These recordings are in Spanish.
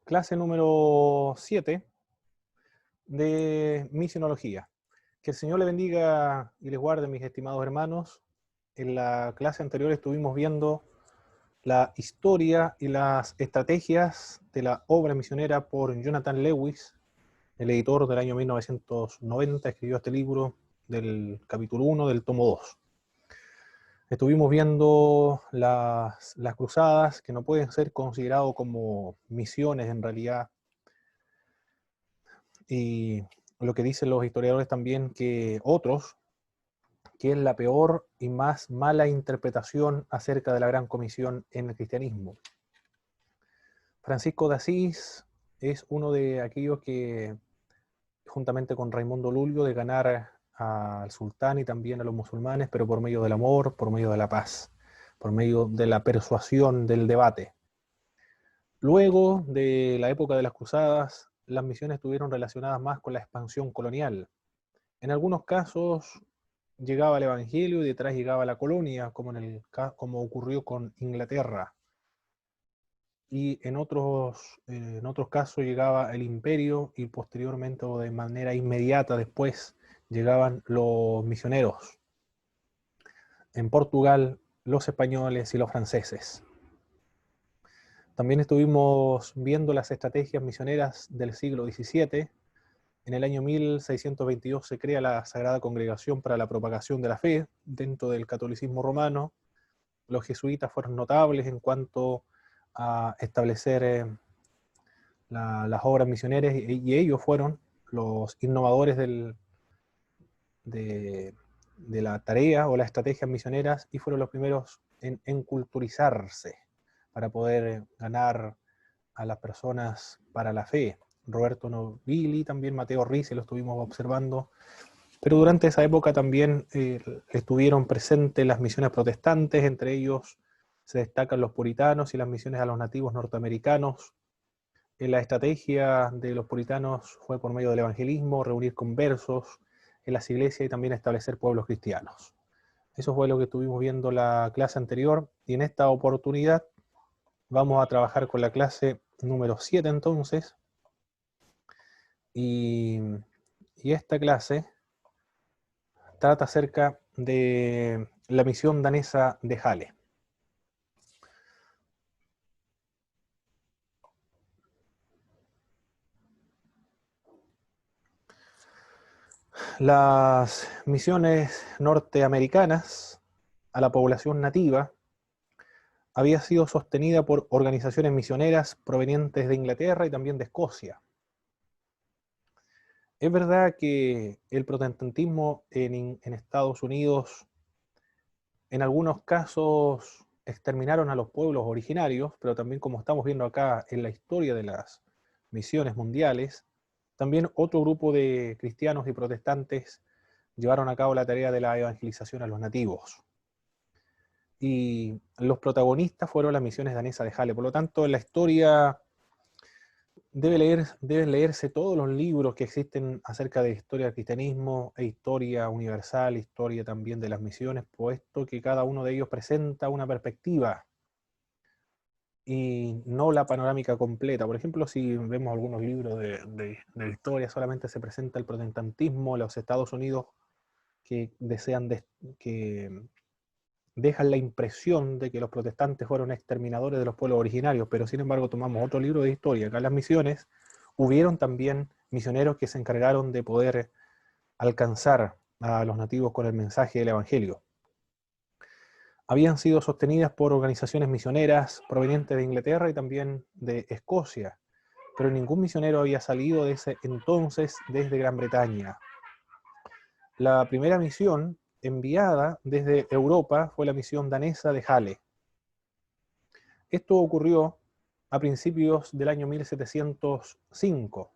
Clase número 7 de misionología. Que el Señor le bendiga y les guarde, mis estimados hermanos. En la clase anterior estuvimos viendo la historia y las estrategias de la obra misionera por Jonathan Lewis, el editor del año 1990, escribió este libro del capítulo 1 del tomo 2. Estuvimos viendo las cruzadas, que no pueden ser consideradas como misiones en realidad, y lo que dicen los historiadores también, que es la peor y más mala interpretación acerca de la Gran Comisión en el cristianismo. Francisco de Asís es uno de aquellos que, juntamente con Raimundo Lulio, de ganar al sultán y también a los musulmanes, pero por medio del amor, por medio de la paz, por medio de la persuasión, del debate. Luego de la época de las cruzadas, las misiones estuvieron relacionadas más con la expansión colonial. En algunos casos llegaba el evangelio y detrás llegaba la colonia, como ocurrió con Inglaterra. Y en otros casos llegaba el imperio y posteriormente, o de manera inmediata después, llegaban los misioneros. En Portugal, los españoles y los franceses. También estuvimos viendo las estrategias misioneras del siglo XVII. En el año 1622 se crea la Sagrada Congregación para la Propagación de la Fe dentro del catolicismo romano. Los jesuitas fueron notables en cuanto a establecer las obras misioneras, y ellos fueron los innovadores de la tarea o las estrategias misioneras, y fueron los primeros en culturizarse para poder ganar a las personas para la fe. Roberto Nobili, también Mateo Ricci, lo estuvimos observando. Pero durante esa época también estuvieron presentes las misiones protestantes, entre ellos se destacan los puritanos y las misiones a los nativos norteamericanos. La estrategia de los puritanos fue por medio del evangelismo, reunir conversos en las iglesias y también establecer pueblos cristianos. Eso fue lo que estuvimos viendo la clase anterior, y en esta oportunidad vamos a trabajar con la clase número 7 entonces, y esta clase trata acerca de la misión danesa de Halle. Las misiones norteamericanas a la población nativa había sido sostenida por organizaciones misioneras provenientes de Inglaterra y también de Escocia. Es verdad que el protestantismo en Estados Unidos en algunos casos exterminaron a los pueblos originarios, pero también, como estamos viendo acá en la historia de las misiones mundiales, también otro grupo de cristianos y protestantes llevaron a cabo la tarea de la evangelización a los nativos. Y los protagonistas fueron las misiones danesas de Halle. Por lo tanto, en la historia deben leerse todos los libros que existen acerca de historia del cristianismo e historia universal, historia también de las misiones, puesto que cada uno de ellos presenta una perspectiva y no la panorámica completa. Por ejemplo, si vemos algunos libros de historia, solamente se presenta el protestantismo, los Estados Unidos, que que dejan la impresión de que los protestantes fueron exterminadores de los pueblos originarios, pero sin embargo tomamos otro libro de historia. Acá en las misiones hubieron también misioneros que se encargaron de poder alcanzar a los nativos con el mensaje del Evangelio. Habían sido sostenidas por organizaciones misioneras provenientes de Inglaterra y también de Escocia, pero ningún misionero había salido de ese entonces desde Gran Bretaña. La primera misión enviada desde Europa fue la misión danesa de Halle. Esto ocurrió a principios del año 1705.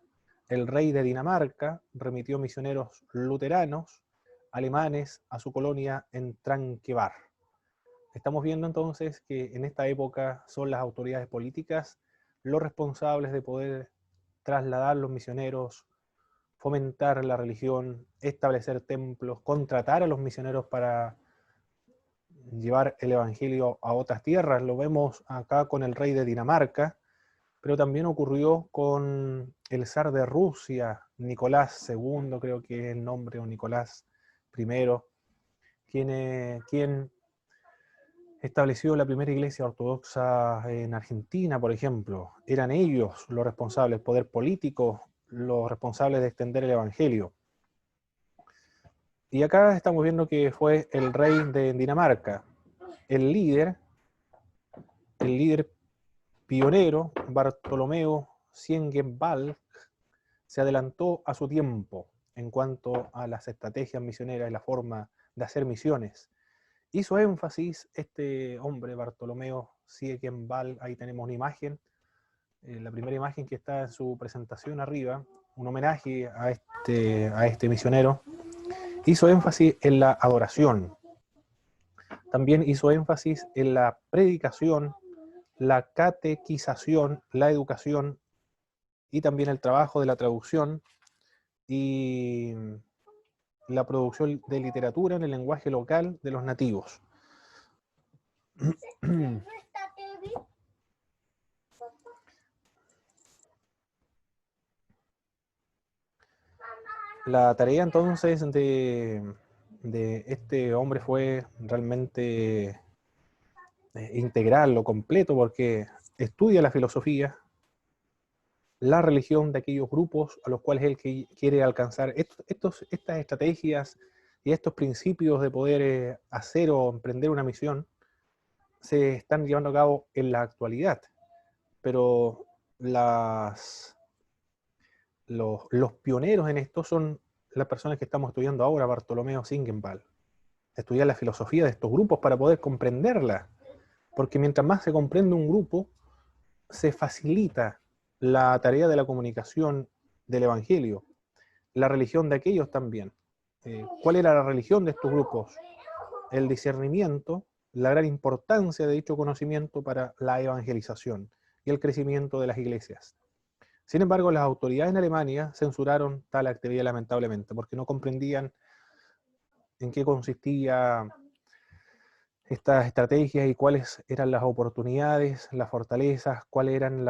El rey de Dinamarca remitió misioneros luteranos alemanes a su colonia en Tranquebar. Estamos viendo entonces que en esta época son las autoridades políticas los responsables de poder trasladar los misioneros, fomentar la religión, establecer templos, contratar a los misioneros para llevar el evangelio a otras tierras. Lo vemos acá con el rey de Dinamarca, pero también ocurrió con el zar de Rusia, Nicolás II, creo que es el nombre, o Nicolás I, quien estableció la primera iglesia ortodoxa en Argentina, por ejemplo. Eran ellos los responsables, el poder político, los responsables de extender el evangelio. Y acá estamos viendo que fue el rey de Dinamarca, el líder pionero, Bartolomeo Siengenbalg, se adelantó a su tiempo en cuanto a las estrategias misioneras y la forma de hacer misiones. Hizo énfasis este hombre, Bartolomeo Siengenbalg, ahí tenemos una imagen, la primera imagen que está en su presentación arriba, un homenaje a este misionero. Hizo énfasis en la adoración, también hizo énfasis en la predicación, la catequización, la educación y también el trabajo de la traducción y la producción de literatura en el lenguaje local de los nativos. La tarea entonces de este hombre fue realmente integral o completo, porque estudia la filosofía, la religión de aquellos grupos a los cuales él quiere alcanzar. Estas estrategias y estos principios de poder hacer o emprender una misión se están llevando a cabo en la actualidad, pero los pioneros en esto son las personas que estamos estudiando ahora, Bartolomeo Siengenbalg. Estudiar la filosofía de estos grupos para poder comprenderla, porque mientras más se comprende un grupo, se facilita la tarea de la comunicación del Evangelio, la religión de aquellos también. ¿Cuál era la religión de estos grupos? El discernimiento, la gran importancia de dicho conocimiento para la evangelización y el crecimiento de las iglesias. Sin embargo, las autoridades en Alemania censuraron tal actividad lamentablemente, porque no comprendían en qué consistía estas estrategias y cuáles eran las oportunidades, las fortalezas, cuáles eran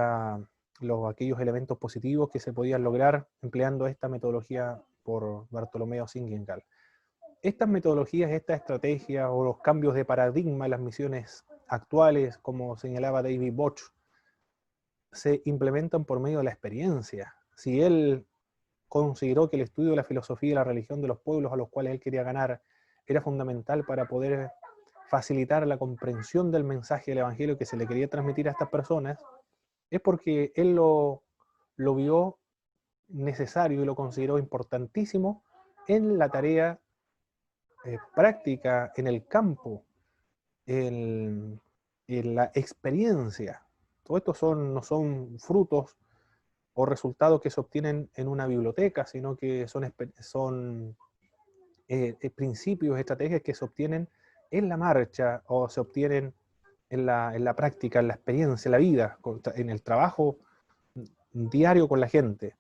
aquellos elementos positivos que se podían lograr empleando esta metodología por Bartolomeo Siengenbalg. Estas metodologías, estas estrategias o los cambios de paradigma en las misiones actuales, como señalaba David Bosch, se implementan por medio de la experiencia. Si él consideró que el estudio de la filosofía y la religión de los pueblos a los cuales él quería ganar era fundamental para poder facilitar la comprensión del mensaje del Evangelio que se le quería transmitir a estas personas, es porque él lo vio necesario y lo consideró importantísimo en la tarea práctica, en el campo, en la experiencia. Todo esto no son frutos o resultados que se obtienen en una biblioteca, sino que son principios, estrategias que se obtienen en la marcha o se obtienen en la práctica, en la experiencia, en la vida, en el trabajo diario con la gente.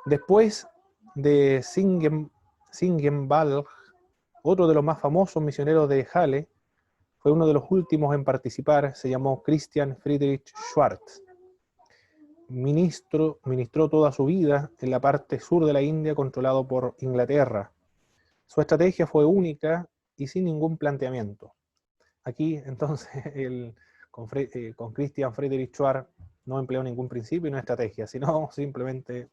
Después de Siengenbalg, otro de los más famosos misioneros de Halle, fue uno de los últimos en participar, se llamó Christian Friedrich Schwarz. Ministró toda su vida en la parte sur de la India, controlado por Inglaterra. Su estrategia fue única y sin ningún planteamiento. Aquí, entonces, con Christian Friedrich Schwarz no empleó ningún principio ni estrategia, sino simplemente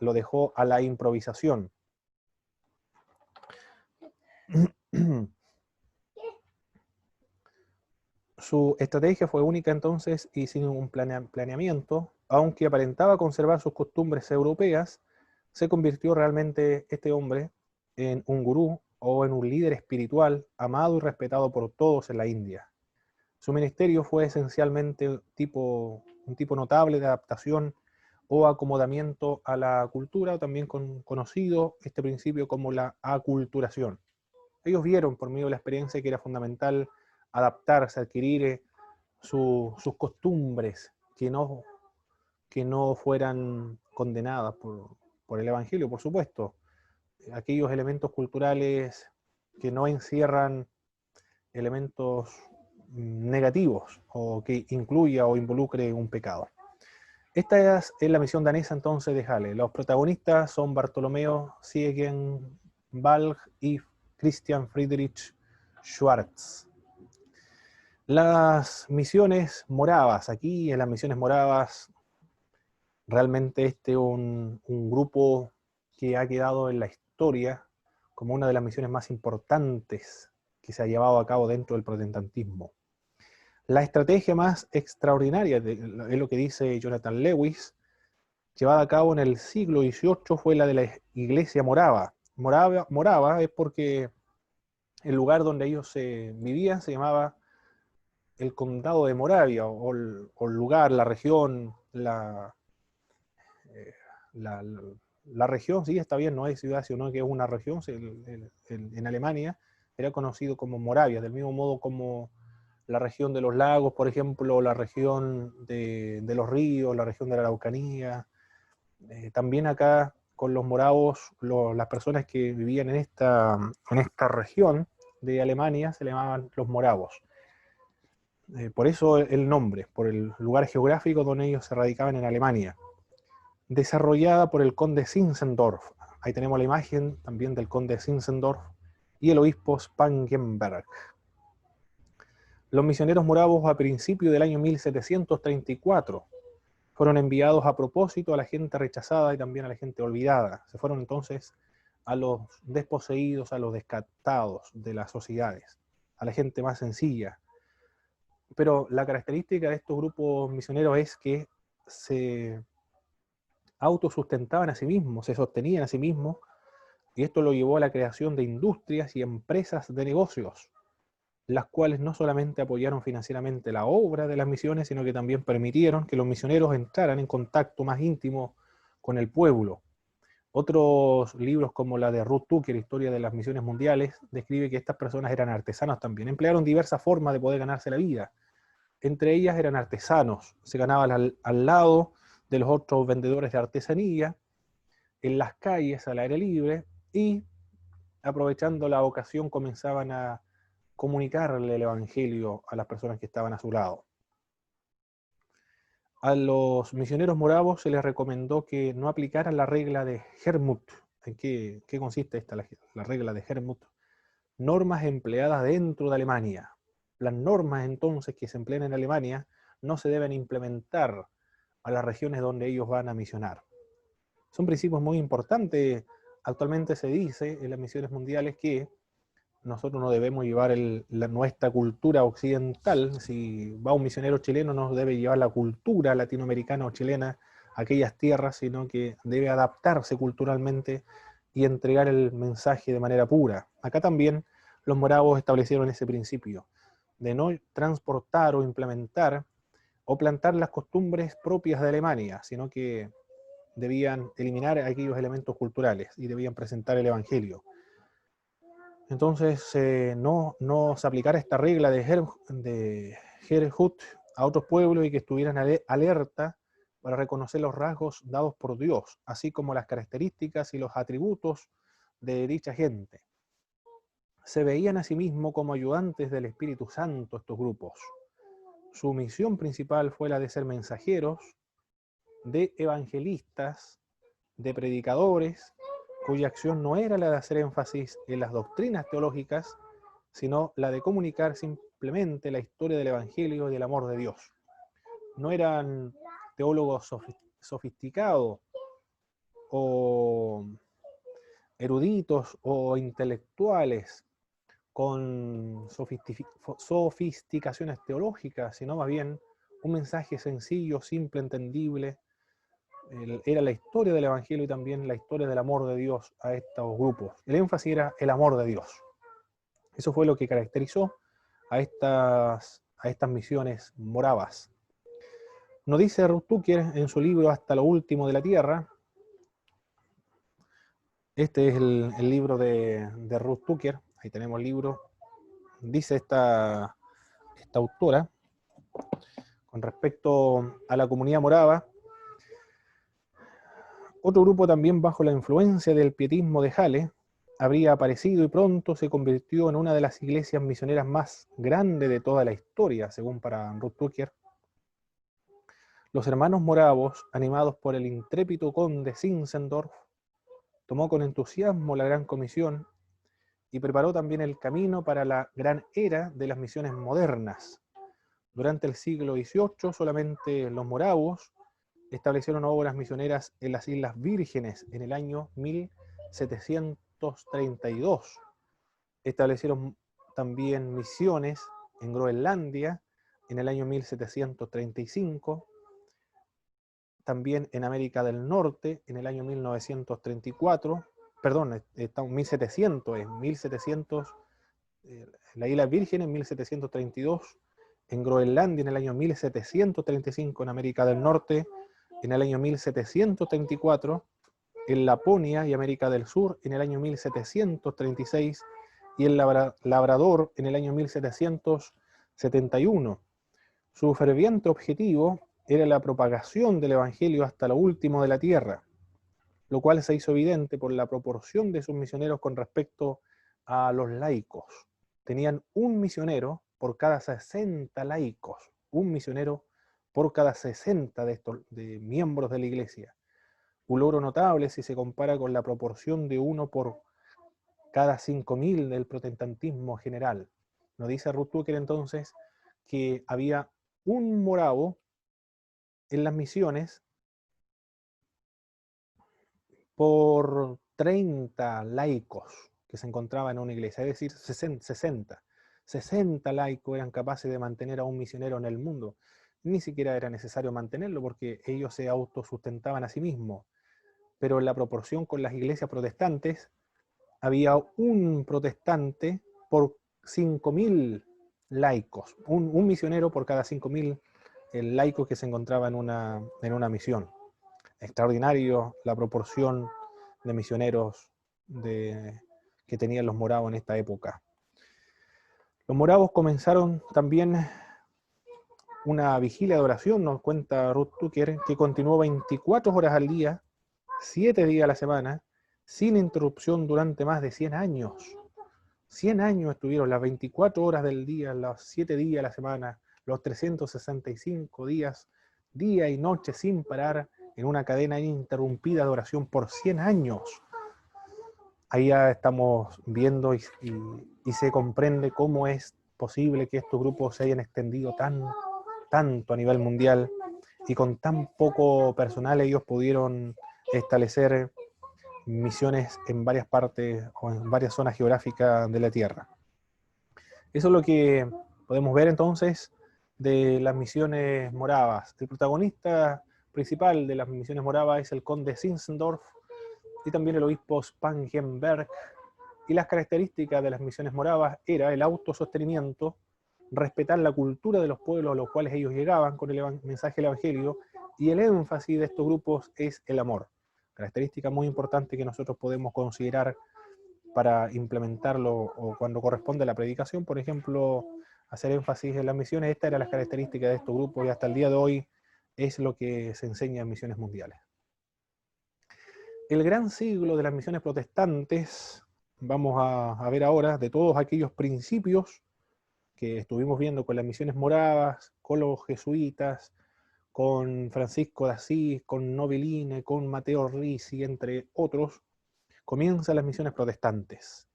lo dejó a la improvisación. Su estrategia fue única entonces y sin un planeamiento, aunque aparentaba conservar sus costumbres europeas, se convirtió realmente este hombre en un gurú o en un líder espiritual amado y respetado por todos en la India. Su ministerio fue esencialmente un tipo notable de adaptación o acomodamiento a la cultura, también conocido este principio como la aculturación. Ellos vieron por medio de la experiencia que era fundamental adaptarse, adquirir sus costumbres que no fueran condenadas por el Evangelio, por supuesto. Aquellos elementos culturales que no encierran elementos negativos o que incluya o involucre un pecado. Esta es la misión danesa entonces de Halle. Los protagonistas son Bartolomeo Ziegenbalg y Christian Friedrich Schwarz. Las misiones moravas, aquí en las misiones moravas, realmente este es un grupo que ha quedado en la historia como una de las misiones más importantes que se ha llevado a cabo dentro del protestantismo. La estrategia más extraordinaria, es lo que dice Jonathan Lewis, llevada a cabo en el siglo XVIII fue la de la iglesia morava. Morava es porque el lugar donde ellos vivían se llamaba el condado de Moravia, o el lugar, la región, la región, sí, está bien, no es ciudad, sino que es una región, en Alemania era conocido como Moravia, del mismo modo como la región de los lagos, por ejemplo, la región de los ríos, la región de la Araucanía. También acá con los moravos, las personas que vivían en esta región de Alemania se le llamaban los moravos. Por eso el nombre, por el lugar geográfico donde ellos se radicaban en Alemania. Desarrollada por el conde Zinzendorf. Ahí tenemos la imagen también del conde Zinzendorf y el obispo Spangenberg. Los misioneros moravos a principios del año 1734 fueron enviados a propósito a la gente rechazada y también a la gente olvidada. Se fueron entonces a los desposeídos, a los descartados de las sociedades, a la gente más sencilla. Pero la característica de estos grupos misioneros es que se autosustentaban a sí mismos, se sostenían a sí mismos, y esto lo llevó a la creación de industrias y empresas de negocios, las cuales no solamente apoyaron financieramente la obra de las misiones, sino que también permitieron que los misioneros entraran en contacto más íntimo con el pueblo. Otros libros como la de Ruth Tucker, Historia de las Misiones Mundiales, describe que estas personas eran artesanos también, emplearon diversas formas de poder ganarse la vida. Entre ellas eran artesanos, se ganaban al lado de los otros vendedores de artesanía, en las calles, al aire libre, y aprovechando la ocasión comenzaban a comunicarle el evangelio a las personas que estaban a su lado. A los misioneros moravos se les recomendó que no aplicaran la regla de Hermut. ¿En qué consiste esta, la regla de Hermut? Normas empleadas dentro de Alemania. Las normas entonces que se emplean en Alemania no se deben implementar a las regiones donde ellos van a misionar. Son principios muy importantes. Actualmente se dice en las misiones mundiales que nosotros no debemos llevar nuestra cultura occidental. Si va un misionero chileno, no debe llevar la cultura latinoamericana o chilena a aquellas tierras, sino que debe adaptarse culturalmente y entregar el mensaje de manera pura. Acá también los moravos establecieron ese principio de no transportar o implementar o plantar las costumbres propias de Alemania, sino que debían eliminar aquellos elementos culturales y debían presentar el evangelio. Entonces, no se aplicara esta regla de Herrnhut a otros pueblos y que estuvieran alerta para reconocer los rasgos dados por Dios, así como las características y los atributos de dicha gente. Se veían a sí mismos como ayudantes del Espíritu Santo estos grupos. Su misión principal fue la de ser mensajeros, de evangelistas, de predicadores, cuya acción no era la de hacer énfasis en las doctrinas teológicas, sino la de comunicar simplemente la historia del Evangelio y del amor de Dios. No eran teólogos sofisticados o eruditos o intelectuales con sofisticaciones teológicas, sino más bien un mensaje sencillo, simple, entendible. Era la historia del Evangelio y también la historia del amor de Dios a estos grupos. El énfasis era el amor de Dios. Eso fue lo que caracterizó a estas misiones moravas. Nos dice Ruth Tucker en su libro Hasta lo último de la tierra. Este es el libro de Ruth Tucker. Ahí tenemos el libro. Dice esta autora con respecto a la comunidad morava. Otro grupo también bajo la influencia del pietismo de Halle habría aparecido y pronto se convirtió en una de las iglesias misioneras más grandes de toda la historia, según para Ruth Tucker. Los hermanos moravos, animados por el intrépido conde Zinzendorf, tomó con entusiasmo la gran comisión y preparó también el camino para la gran era de las misiones modernas. Durante el siglo XVIII, solamente los moravos establecieron obras misioneras en las Islas Vírgenes en el año 1732. Establecieron también misiones en Groenlandia en el año 1735, también en América del Norte en el año 1934, perdón, está 1700, es 1700, en la Isla Virgen en 1732, en Groenlandia en el año 1735, en América del Norte en el año 1734, en Laponia y América del Sur en el año 1736 y en Labrador en el año 1771. Su ferviente objetivo era la propagación del Evangelio hasta lo último de la tierra, lo cual se hizo evidente por la proporción de sus misioneros con respecto a los laicos. Tenían un misionero por cada 60 laicos, un misionero por cada 60 de miembros de la iglesia. Un logro notable si se compara con la proporción de uno por cada 5.000 del protestantismo general. Nos dice Ruth Tucker entonces que había un moravo en las misiones por 30 laicos que se encontraban en una iglesia, es decir, 60 laicos eran capaces de mantener a un misionero en el mundo. Ni siquiera era necesario mantenerlo porque ellos se autosustentaban a sí mismos. Pero en la proporción con las iglesias protestantes, había un protestante por 5.000 laicos, un misionero por cada 5.000 laicos que se encontraba en una misión. Extraordinario la proporción de misioneros que tenían los moravos en esta época. Los moravos comenzaron también una vigilia de oración, nos cuenta Ruth Tucker, que continuó 24 horas al día, 7 días a la semana, sin interrupción durante más de 100 años. 100 años estuvieron las 24 horas del día, los 7 días a la semana, los 365 días, día y noche sin parar, en una cadena ininterrumpida de oración por 100 años. Ahí ya estamos viendo y se comprende cómo es posible que estos grupos se hayan extendido tanto a nivel mundial y con tan poco personal ellos pudieron establecer misiones en varias partes o en varias zonas geográficas de la Tierra. Eso es lo que podemos ver entonces de las misiones moravas. El protagonista principal de las misiones moravas es el conde Zinzendorf y también el obispo Spangenberg. Y las características de las misiones moravas era el autosostenimiento, respetar la cultura de los pueblos a los cuales ellos llegaban con el mensaje del Evangelio, y el énfasis de estos grupos es el amor. Característica muy importante que nosotros podemos considerar para implementarlo o cuando corresponde a la predicación, por ejemplo, hacer énfasis en las misiones. Estas eran las características de estos grupos y hasta el día de hoy es lo que se enseña en misiones mundiales. El gran siglo de las misiones protestantes, vamos a ver ahora de todos aquellos principios que estuvimos viendo con las misiones moravas, con los jesuitas, con Francisco de Asís, con Nobiline, con Mateo Ricci, entre otros, comienzan las misiones protestantes.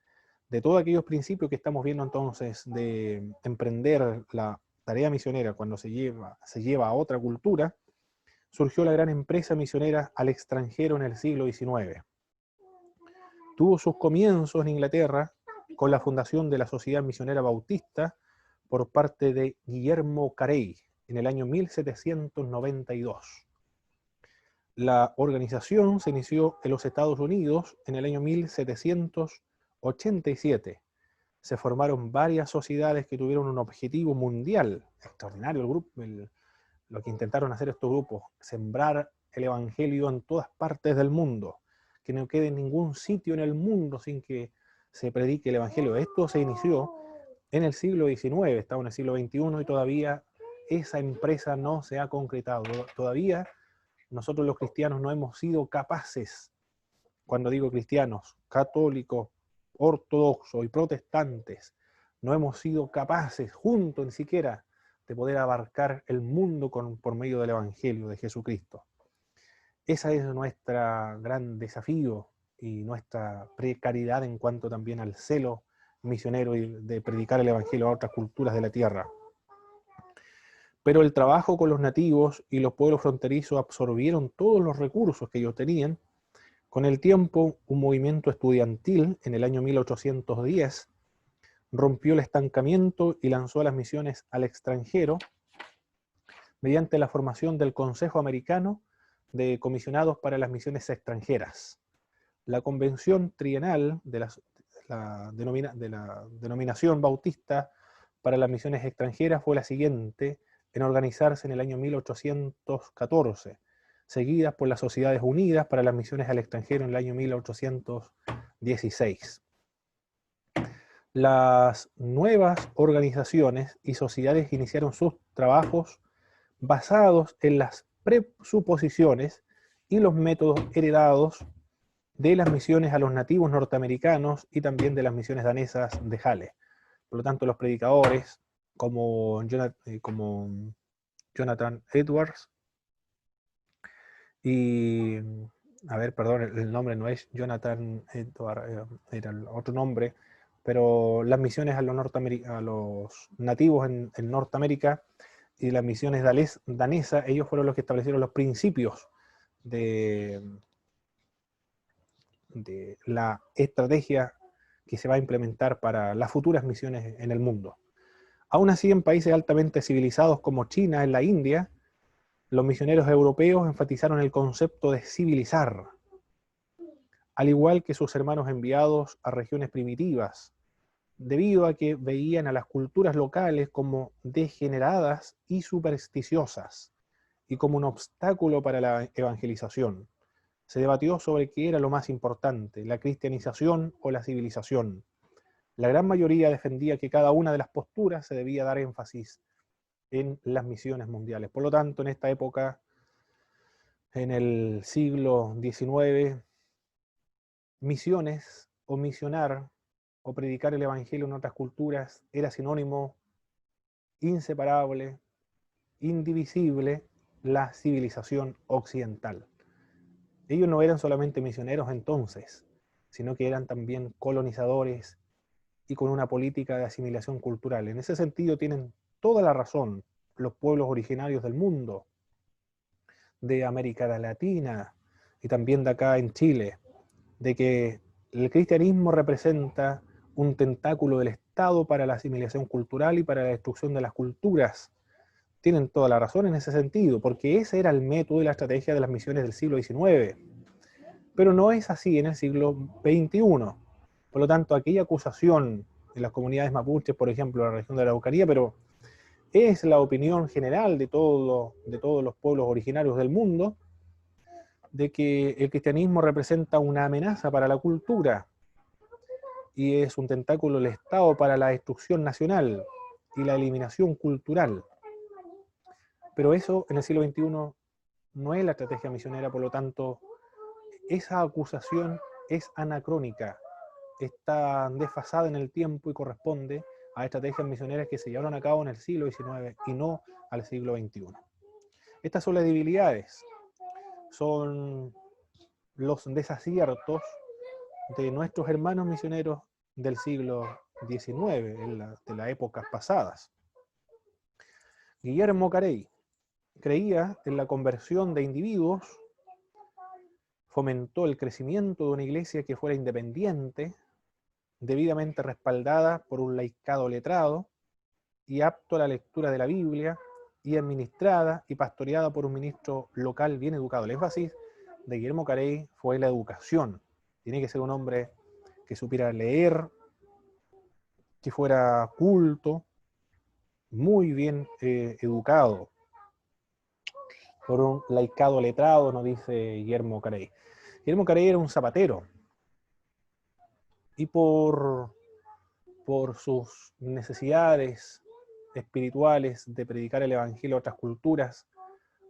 De todos aquellos principios que estamos viendo entonces de emprender la tarea misionera cuando se lleva a otra cultura, surgió la gran empresa misionera al extranjero en el siglo XIX. Tuvo sus comienzos en Inglaterra con la fundación de la Sociedad Misionera Bautista por parte de Guillermo Carey en el año 1792. La organización se inició en los Estados Unidos en el año 1787. Se formaron varias sociedades que tuvieron un objetivo mundial. Extraordinario el grupo, lo que intentaron hacer estos grupos, sembrar el Evangelio en todas partes del mundo, que no quede ningún sitio en el mundo sin que se predique el Evangelio. Esto se inició en el siglo XIX, estamos en el siglo XXI y todavía esa empresa no se ha concretado. Todavía nosotros los cristianos no hemos sido capaces, cuando digo cristianos, católicos, ortodoxos y protestantes no hemos sido capaces juntos ni siquiera de poder abarcar el mundo por medio del Evangelio de Jesucristo. Ese es nuestro gran desafío y nuestra precariedad en cuanto también al celo misionero y de predicar el Evangelio a otras culturas de la tierra. Pero el trabajo con los nativos y los pueblos fronterizos absorbieron todos los recursos que ellos tenían. Con el tiempo, un movimiento estudiantil en el año 1810 rompió el estancamiento y lanzó a las misiones al extranjero mediante la formación del Consejo Americano de Comisionados para las Misiones Extranjeras. La convención trienal de la denominación bautista para las misiones extranjeras fue la siguiente en organizarse en el año 1814, seguidas por las Sociedades Unidas para las Misiones al Extranjero en el año 1816. Las nuevas organizaciones y sociedades iniciaron sus trabajos basados en las presuposiciones y los métodos heredados de las misiones a los nativos norteamericanos y también de las misiones danesas de Halle. Por lo tanto, los predicadores como Jonathan Edwards y, el nombre no es Jonathan Edwards, era el otro nombre, pero las misiones a los nativos en Norteamérica y las misiones danesas, ellos fueron los que establecieron los principios de la estrategia que se va a implementar para las futuras misiones en el mundo. Aún así, en países altamente civilizados como China, en la India, los misioneros europeos enfatizaron el concepto de civilizar, al igual que sus hermanos enviados a regiones primitivas, debido a que veían a las culturas locales como degeneradas y supersticiosas, y como un obstáculo para la evangelización. Se debatió sobre qué era lo más importante, la cristianización o la civilización. La gran mayoría defendía que cada una de las posturas se debía dar énfasis en las misiones mundiales. Por lo tanto, en esta época, en el siglo XIX, misiones o misionar o predicar el Evangelio en otras culturas era sinónimo inseparable, indivisible, la civilización occidental. Ellos no eran solamente misioneros entonces, sino que eran también colonizadores y con una política de asimilación cultural. En ese sentido tienen toda la razón los pueblos originarios del mundo, de América Latina y también de acá en Chile, de que el cristianismo representa un tentáculo del Estado para la asimilación cultural y para la destrucción de las culturas. Tienen toda la razón en ese sentido, porque ese era el método y la estrategia de las misiones del siglo XIX. Pero no es así en el siglo XXI. Por lo tanto, aquella acusación de las comunidades mapuches, por ejemplo, en la región de la Araucanía, pero es la opinión general de todos los pueblos originarios del mundo, de que el cristianismo representa una amenaza para la cultura y es un tentáculo del Estado para la destrucción nacional y la eliminación cultural. Pero eso en el siglo XXI no es la estrategia misionera, por lo tanto, esa acusación es anacrónica, está desfasada en el tiempo y corresponde a estrategias misioneras que se llevaron a cabo en el siglo XIX y no al siglo XXI. Estas son las debilidades, son los desaciertos de nuestros hermanos misioneros del siglo XIX, de las épocas pasadas. Guillermo Carey creía en la conversión de individuos, fomentó el crecimiento de una iglesia que fuera independiente, debidamente respaldada por un laicado letrado y apto a la lectura de la Biblia, y administrada y pastoreada por un ministro local bien educado. El énfasis de Guillermo Carey fue la educación. Tiene que ser un hombre que supiera leer, que fuera culto, muy bien educado, por un laicado letrado, nos dice Guillermo Carey. Guillermo Carey era un zapatero, y por sus necesidades espirituales de predicar el Evangelio a otras culturas,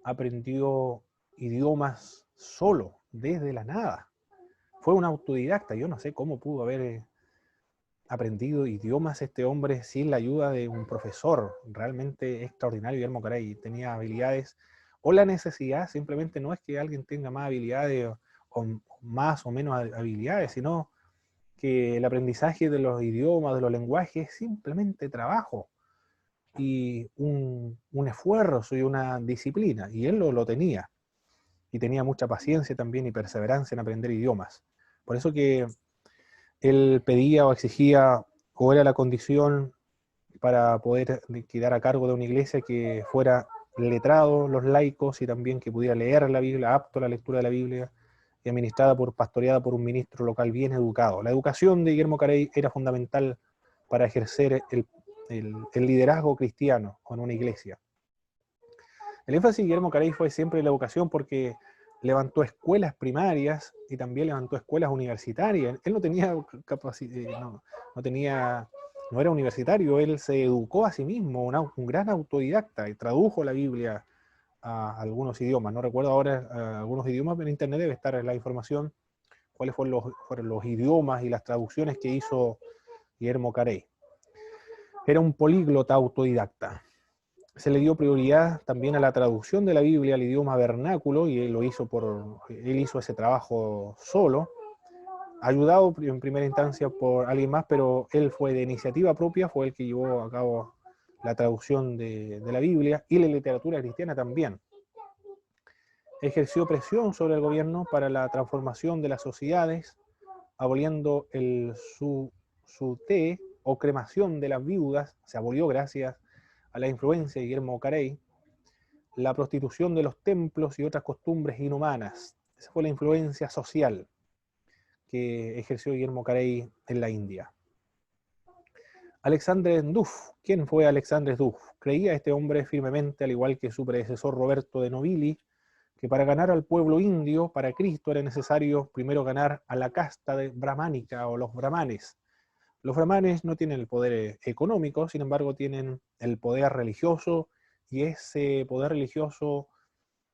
aprendió idiomas solo, desde la nada. Fue un autodidacta, yo no sé cómo pudo haber aprendido idiomas este hombre sin la ayuda de un profesor realmente extraordinario. Guillermo Caray tenía habilidades, o la necesidad simplemente no es que alguien tenga más habilidades o más o menos habilidades, sino que el aprendizaje de los idiomas, de los lenguajes, es simplemente trabajo y un esfuerzo y una disciplina, y él lo tenía, y tenía mucha paciencia también y perseverancia en aprender idiomas. Por eso que él pedía o exigía, o era la condición para poder quedar a cargo de una iglesia, que fuera letrado los laicos y también que pudiera leer la Biblia, apto a la lectura de la Biblia, y pastoreada por un ministro local bien educado. La educación de Guillermo Carey era fundamental para ejercer el liderazgo cristiano en una iglesia. El énfasis de Guillermo Carey fue siempre en la educación, porque levantó escuelas primarias y también levantó escuelas universitarias. Él no tenía capacidad, no era universitario, él se educó a sí mismo, un gran autodidacta, y tradujo la Biblia a algunos idiomas. No recuerdo ahora algunos idiomas, pero en internet debe estar la información, cuáles fueron los idiomas y las traducciones que hizo Guillermo Carey. Era un políglota autodidacta. Se le dio prioridad también a la traducción de la Biblia al idioma vernáculo, y él hizo ese trabajo solo, ayudado en primera instancia por alguien más, pero él fue de iniciativa propia, fue el que llevó a cabo la traducción de la Biblia y la literatura cristiana también. Ejerció presión sobre el gobierno para la transformación de las sociedades, aboliendo el suté o cremación de las viudas. Se abolió gracias a la influencia de Guillermo Carey, la prostitución de los templos y otras costumbres inhumanas. Esa fue la influencia social que ejerció Guillermo Carey en la India. Alexandre Duff. ¿Quién fue Alexandre Duff? Creía este hombre firmemente, al igual que su predecesor Roberto de Nobili, que para ganar al pueblo indio, para Cristo, era necesario primero ganar a la casta brahmánica o los brahmanes. Los brahmanes no tienen el poder económico, sin embargo tienen el poder religioso, y ese poder religioso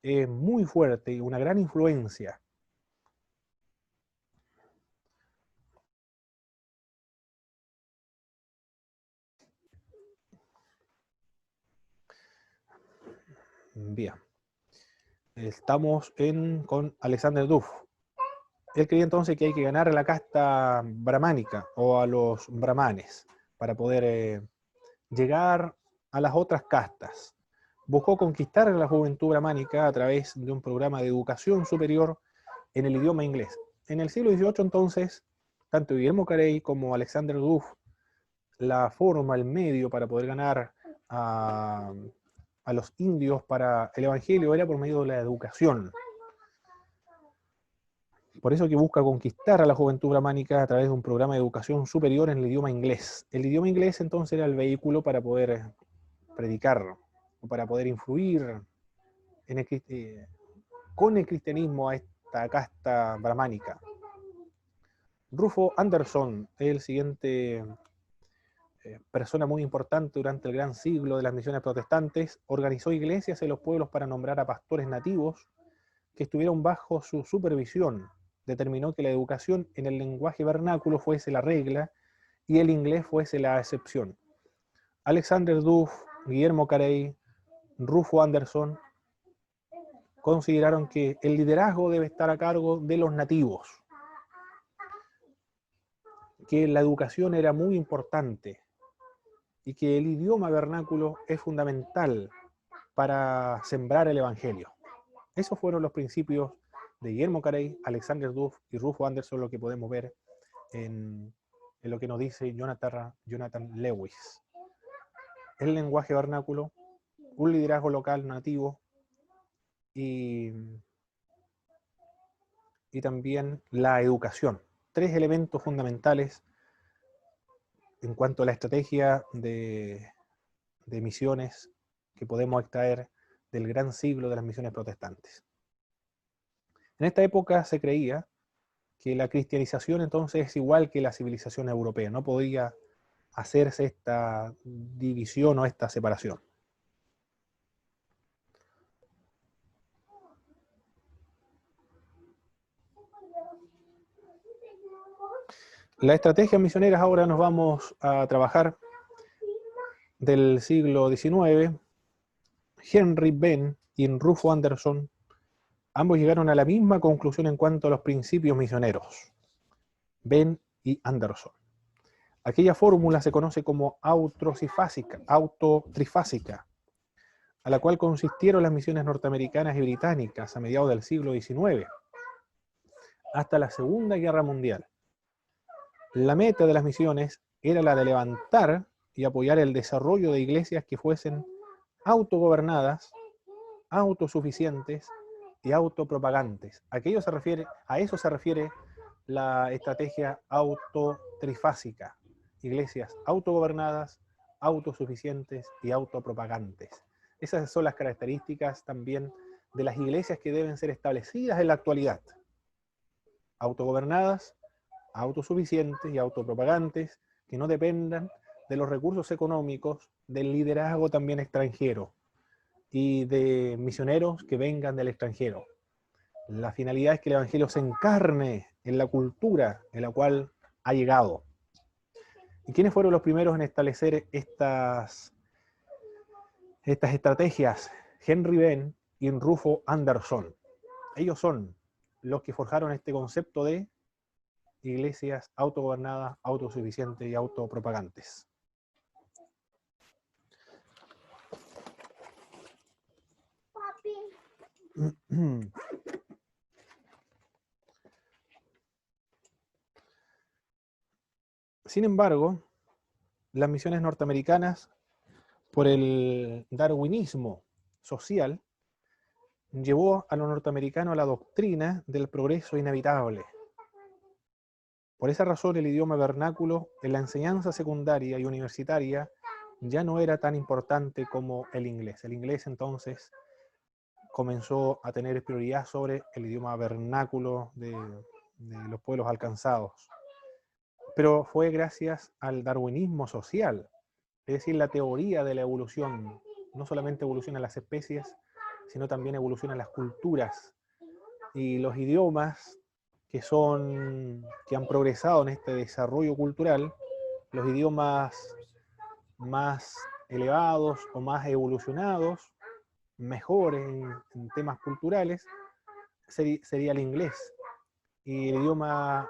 es muy fuerte y una gran influencia. Bien, estamos con Alexander Duff. Él creía entonces que hay que ganar a la casta brahmánica o a los brahmanes para poder llegar a las otras castas. Buscó conquistar a la juventud brahmánica a través de un programa de educación superior en el idioma inglés. En el siglo XVIII, entonces, tanto Guillermo Carey como Alexander Duff, la forma, el medio para poder ganar a los indios para el evangelio era por medio de la educación. Por eso que busca conquistar a la juventud brahmánica a través de un programa de educación superior en el idioma inglés. El idioma inglés entonces era el vehículo para poder predicar, o para poder influir con el cristianismo a esta casta brahmánica. Rufo Anderson, el siguiente persona muy importante durante el gran siglo de las misiones protestantes, organizó iglesias en los pueblos para nombrar a pastores nativos que estuvieron bajo su supervisión. Determinó que la educación en el lenguaje vernáculo fuese la regla y el inglés fuese la excepción. Alexander Duff, Guillermo Carey, Rufo Anderson consideraron que el liderazgo debe estar a cargo de los nativos, que la educación era muy importante y que el idioma vernáculo es fundamental para sembrar el evangelio. Esos fueron los principios de Guillermo Carey, Alexander Duff y Rufo Anderson, lo que podemos ver en lo que nos dice Jonathan Lewis. El lenguaje vernáculo, un liderazgo local nativo y también la educación. Tres elementos fundamentales en cuanto a la estrategia de misiones que podemos extraer del gran siglo de las misiones protestantes. En esta época se creía que la cristianización entonces es igual que la civilización europea, no podía hacerse esta división o esta separación. Las estrategias misioneras ahora nos vamos a trabajar del siglo XIX. Henry Venn y Rufo Anderson, ambos llegaron a la misma conclusión en cuanto a los principios misioneros. Venn y Anderson. Aquella fórmula se conoce como autotrifásica, a la cual consistieron las misiones norteamericanas y británicas a mediados del siglo XIX, hasta la Segunda Guerra Mundial. La meta de las misiones era la de levantar y apoyar el desarrollo de iglesias que fuesen autogobernadas, autosuficientes y autopropagantes. A eso se refiere la estrategia autotrifásica. Iglesias autogobernadas, autosuficientes y autopropagantes. Esas son las características también de las iglesias que deben ser establecidas en la actualidad. Autogobernadas, autosuficientes y autopropagantes, que no dependan de los recursos económicos, del liderazgo también extranjero y de misioneros que vengan del extranjero. La finalidad es que el Evangelio se encarne en la cultura en la cual ha llegado. ¿Y quiénes fueron los primeros en establecer estas estrategias? Henry Venn y Rufo Anderson. Ellos son los que forjaron este concepto de iglesias autogobernadas, autosuficientes y autopropagantes. Sin embargo, las misiones norteamericanas, por el darwinismo social, llevó a los norteamericanos a la doctrina del progreso inevitable. Por esa razón, el idioma vernáculo en la enseñanza secundaria y universitaria ya no era tan importante como el inglés. El inglés entonces comenzó a tener prioridad sobre el idioma vernáculo de los pueblos alcanzados. Pero fue gracias al darwinismo social, es decir, la teoría de la evolución. No solamente evolucionan las especies, sino también evolucionan las culturas y los idiomas que han progresado en este desarrollo cultural. Los idiomas más elevados o más evolucionados, mejores en temas culturales, sería el inglés. Y el idioma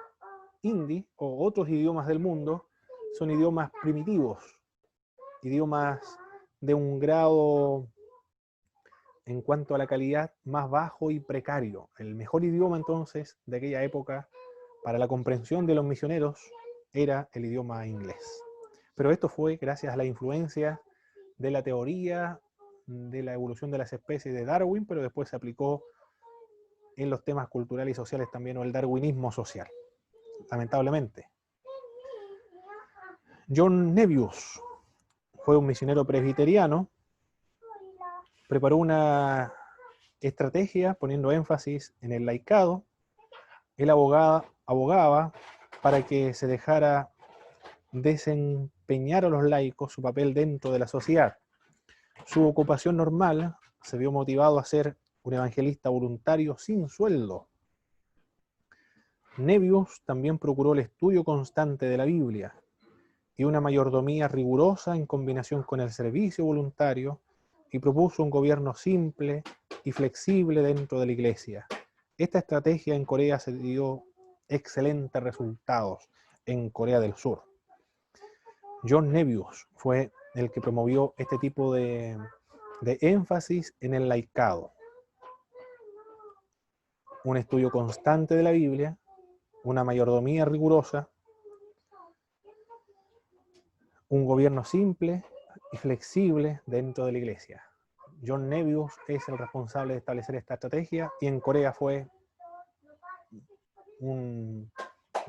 hindi o otros idiomas del mundo son idiomas primitivos, idiomas de un grado en cuanto a la calidad más bajo y precario. El mejor idioma entonces de aquella época para la comprensión de los misioneros era el idioma inglés. Pero esto fue gracias a la influencia de la teoría de la evolución de las especies de Darwin, pero después se aplicó en los temas culturales y sociales también, o el darwinismo social, lamentablemente. John Nevius fue un misionero presbiteriano, preparó una estrategia poniendo énfasis en el laicado. Él abogaba para que se dejara desempeñar a los laicos su papel dentro de la sociedad. Su ocupación normal se vio motivado a ser un evangelista voluntario sin sueldo. Nevius también procuró el estudio constante de la Biblia y una mayordomía rigurosa en combinación con el servicio voluntario, y propuso un gobierno simple y flexible dentro de la iglesia. Esta estrategia en Corea se dio excelentes resultados en Corea del Sur. John Nevius fue el que promovió este tipo de énfasis en el laicado. Un estudio constante de la Biblia, una mayordomía rigurosa, un gobierno simple y flexible dentro de la iglesia. John Nevius es el responsable de establecer esta estrategia, y en Corea fue una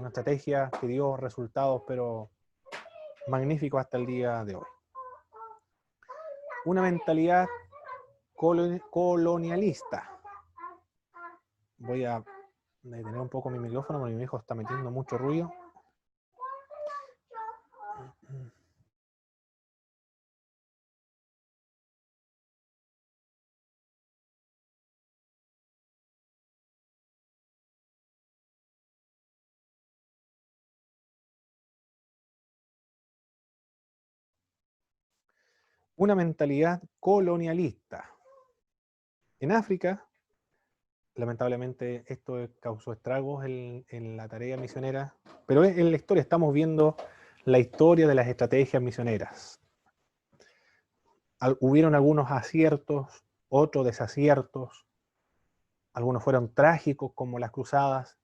estrategia que dio resultados pero magníficos hasta el día de hoy. Una mentalidad colonialista. Voy a detener un poco mi micrófono porque mi hijo está metiendo mucho ruido. una mentalidad colonialista. En África, lamentablemente esto causó estragos en la tarea misionera, pero en la historia estamos viendo la historia de las estrategias misioneras. Hubieron algunos aciertos, otros desaciertos, algunos fueron trágicos como las cruzadas,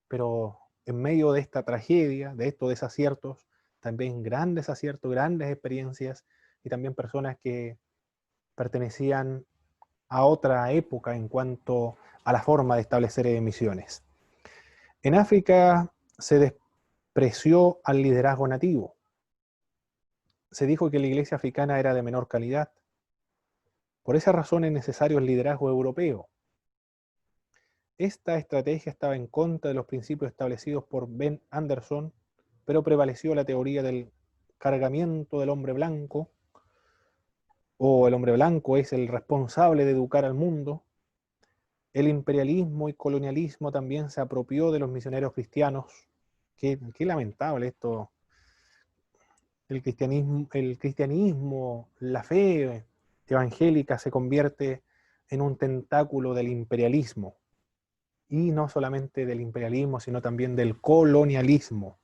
pero en medio de esta tragedia, de estos desaciertos, también grandes aciertos, grandes experiencias y también personas que pertenecían a otra época en cuanto a la forma de establecer misiones. En África se despreció al liderazgo nativo. Se dijo que la iglesia africana era de menor calidad. Por esa razón es necesario el liderazgo europeo. Esta estrategia estaba en contra de los principios establecidos por Ben Anderson, pero prevaleció la teoría del cargamiento del hombre blanco, o el hombre blanco es el responsable de educar al mundo. El imperialismo y colonialismo también se apropió de los misioneros cristianos. Qué lamentable esto. El cristianismo, la fe evangélica se convierte en un tentáculo del imperialismo. Y no solamente del imperialismo, sino también del colonialismo.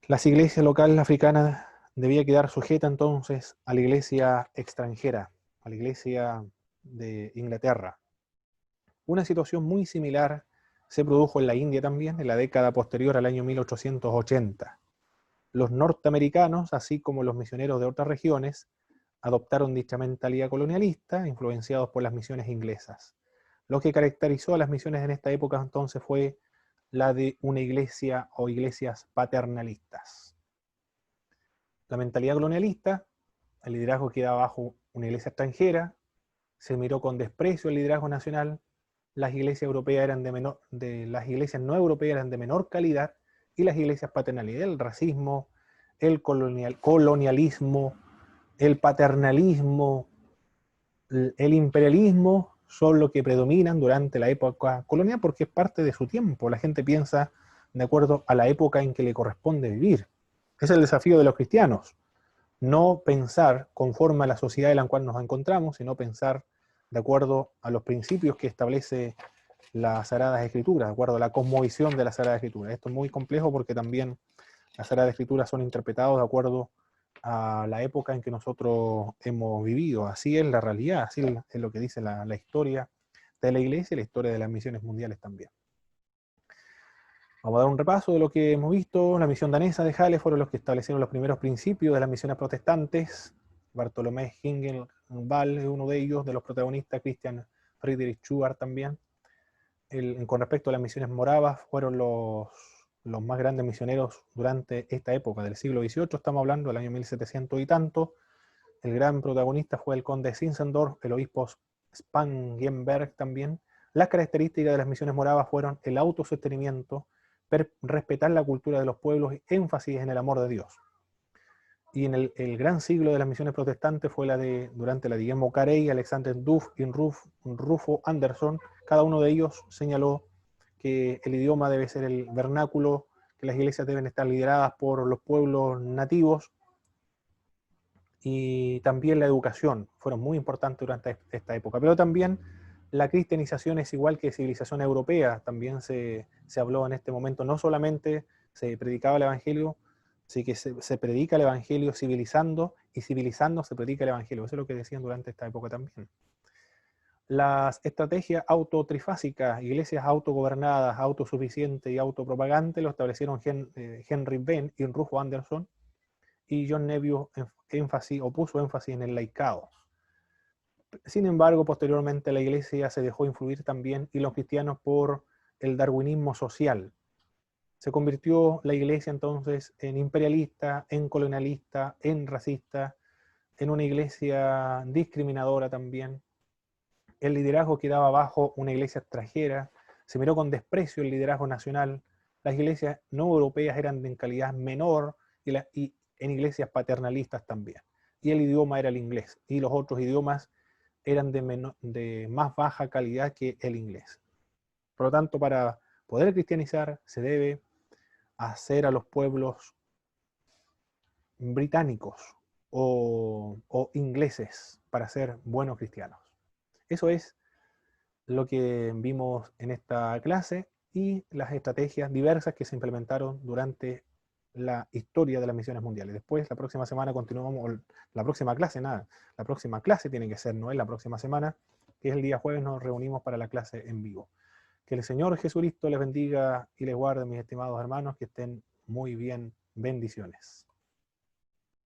Las iglesias locales africanas debían quedar sujetas entonces a la iglesia extranjera, a la iglesia de Inglaterra. Una situación muy similar se produjo en la India también, en la década posterior al año 1880. Los norteamericanos, así como los misioneros de otras regiones, adoptaron dicha mentalidad colonialista, influenciados por las misiones inglesas. Lo que caracterizó a las misiones en esta época entonces fue la de una iglesia o iglesias paternalistas. La mentalidad colonialista, el liderazgo quedaba bajo una iglesia extranjera, se miró con desprecio el liderazgo nacional, las iglesias europeas las iglesias no europeas eran de menor calidad y las iglesias paternalistas, el racismo, el colonialismo, el paternalismo, el imperialismo son lo que predominan durante la época colonial porque es parte de su tiempo. La gente piensa de acuerdo a la época en que le corresponde vivir. Ese es el desafío de los cristianos. No pensar conforme a la sociedad en la cual nos encontramos, sino pensar de acuerdo a los principios que establece las Sagradas Escrituras, de acuerdo a la cosmovisión de las Sagradas Escrituras. Esto es muy complejo porque también las Sagradas Escrituras son interpretadas de acuerdo a la época en que nosotros hemos vivido. Así es la realidad, así es lo que dice la historia de la Iglesia y la historia de las misiones mundiales también. Vamos a dar un repaso de lo que hemos visto. La misión danesa de Halle fueron los que establecieron los primeros principios de las misiones protestantes. Bartolomé Hingelball es uno de ellos, de los protagonistas, Christian Friedrich Schubart también. Con respecto a las misiones moravas, fueron los más grandes misioneros durante esta época del siglo XVIII, estamos hablando del año 1700 y tanto. El gran protagonista fue el conde Zinzendorf, el obispo Spangenberg también. Las características de las misiones moravas fueron el autosostenimiento, respetar la cultura de los pueblos y énfasis en el amor de Dios. Y en el gran siglo de las misiones protestantes fue durante la de Guillermo Carey, Alexander Duff y Rufo Anderson. Cada uno de ellos señaló que el idioma debe ser el vernáculo, que las iglesias deben estar lideradas por los pueblos nativos, y también la educación fueron muy importantes durante esta época. Pero también la cristianización es igual que civilización europea, también se habló en este momento, no solamente se predicaba el evangelio, sí que se predica el evangelio civilizando, y civilizando se predica el evangelio. Eso es lo que decían durante esta época también. Las estrategias autotrifásicas, iglesias autogobernadas, autosuficientes y autopropagantes, lo establecieron Henry Venn y Rufo Anderson, y John Neville puso énfasis en el laicado. Sin embargo, posteriormente la iglesia se dejó influir también, y los cristianos, por el darwinismo social. Se convirtió la iglesia entonces en imperialista, en colonialista, en racista, en una iglesia discriminadora también. El liderazgo quedaba bajo una iglesia extranjera, se miró con desprecio el liderazgo nacional, las iglesias no europeas eran de calidad menor y en iglesias paternalistas también. Y el idioma era el inglés, y los otros idiomas eran de más baja calidad que el inglés. Por lo tanto, para poder cristianizar se debe hacer a los pueblos británicos, o ingleses para ser buenos cristianos. Eso es lo que vimos en esta clase y las estrategias diversas que se implementaron durante la historia de las misiones mundiales. Después, la próxima semana continuamos, la próxima clase, nada, la próxima clase tiene que ser, no es la próxima semana, que es el día jueves, nos reunimos para la clase en vivo. Que el Señor Jesucristo les bendiga y les guarde, mis estimados hermanos, que estén muy bien. Bendiciones.